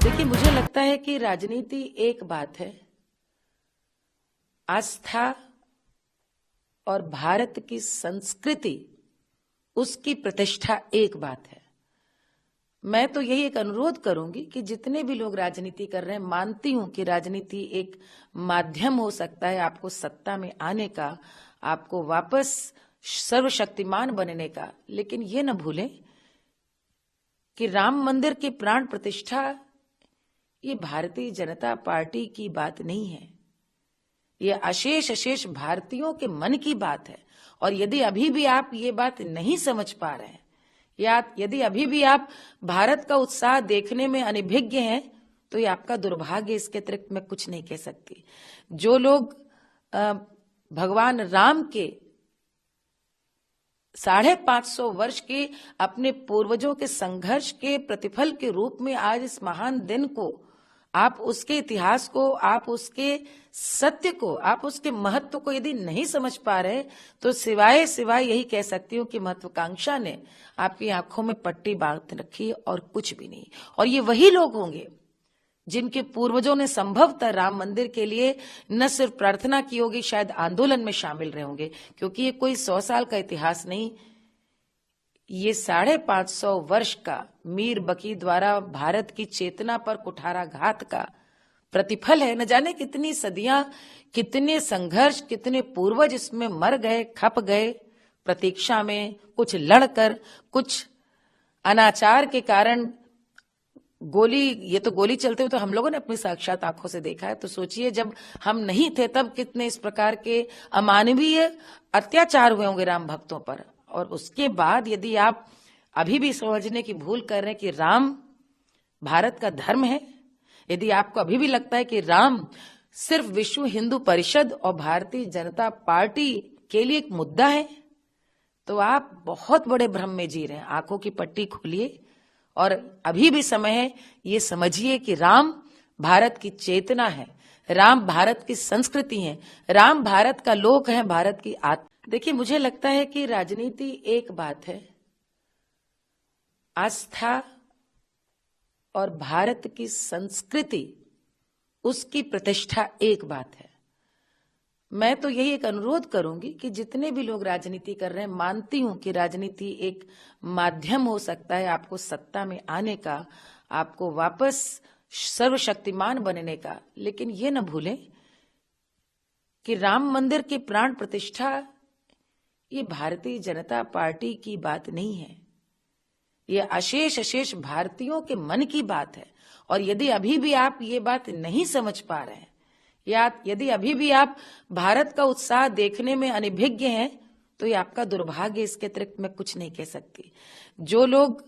देखिए, मुझे लगता है कि राजनीति एक बात है, आस्था और भारत की संस्कृति उसकी प्रतिष्ठा एक बात है। मैं तो यही एक अनुरोध करूंगी कि जितने भी लोग राजनीति कर रहे हैं, मानती हूं कि राजनीति एक माध्यम हो सकता है आपको सत्ता में आने का, आपको वापस सर्वशक्तिमान बनने का, लेकिन ये न भूलें कि राम मंदिर की प्राण प्रतिष्ठा ये भारतीय जनता पार्टी की बात नहीं है, ये अशेष भारतीयों के मन की बात है। और यदि अभी भी आप ये बात नहीं समझ पा रहे हैं या यदि अभी भी आप भारत का उत्साह देखने में अनभिज्ञ हैं, तो ये आपका दुर्भाग्य, इसके अतिरिक्त मैं कुछ नहीं कह सकती। जो लोग भगवान राम के 550 वर्ष के अपने पूर्वजों के संघर्ष के प्रतिफल के रूप में आज इस महान दिन को, आप उसके इतिहास को, आप उसके सत्य को, आप उसके महत्व को यदि नहीं समझ पा रहे, तो सिवाय यही कह सकती हूँ कि महत्वाकांक्षा ने आपकी आंखों में पट्टी बांध रखी और कुछ भी नहीं। और ये वही लोग होंगे जिनके पूर्वजों ने संभवतः राम मंदिर के लिए न सिर्फ प्रार्थना की होगी, शायद आंदोलन में शामिल रहे होंगे, क्योंकि ये कोई 100 साल का इतिहास नहीं, ये 550 वर्ष का मीर बकी द्वारा भारत की चेतना पर कुठाराघात का प्रतिफल है। न जाने कितनी सदियां, कितने संघर्ष, कितने पूर्वज इसमें मर गए, खप गए प्रतीक्षा में, कुछ लड़कर, कुछ अनाचार के कारण ये तो गोली चलते हुए तो हम लोगों ने अपनी साक्षात आंखों से देखा है। तो सोचिए, जब हम नहीं थे तब कितने इस प्रकार के अमानवीय अत्याचार हुए होंगे राम भक्तों पर। और उसके बाद यदि आप अभी भी समझने की भूल कर रहे हैं कि राम भारत का धर्म है, यदि आपको अभी भी लगता है कि राम सिर्फ विश्व हिंदू परिषद और भारतीय जनता पार्टी के लिए एक मुद्दा है, तो आप बहुत बड़े भ्रम में जी रहे हैं। आंखों की पट्टी खोलिए और अभी भी समय है, ये समझिए कि राम भारत की चेतना है, राम भारत की संस्कृति है, राम भारत का लोक है, भारत की आत्मा। देखिए, मुझे लगता है कि राजनीति एक बात है, आस्था और भारत की संस्कृति उसकी प्रतिष्ठा एक बात है। मैं तो यही एक अनुरोध करूंगी कि जितने भी लोग राजनीति कर रहे हैं, मानती हूं कि राजनीति एक माध्यम हो सकता है आपको सत्ता में आने का, आपको वापस सर्वशक्तिमान बनने का, लेकिन ये न भूलें कि राम मंदिर की प्राण प्रतिष्ठा ये भारतीय जनता पार्टी की बात नहीं है, ये अशेष भारतीयों के मन की बात है। और यदि अभी भी आप ये बात नहीं समझ पा रहे हैं या यदि अभी भी आप भारत का उत्साह देखने में अनभिज्ञ हैं, तो ये आपका दुर्भाग्य, इसके अतिरिक्त मैं कुछ नहीं कह सकती। जो लोग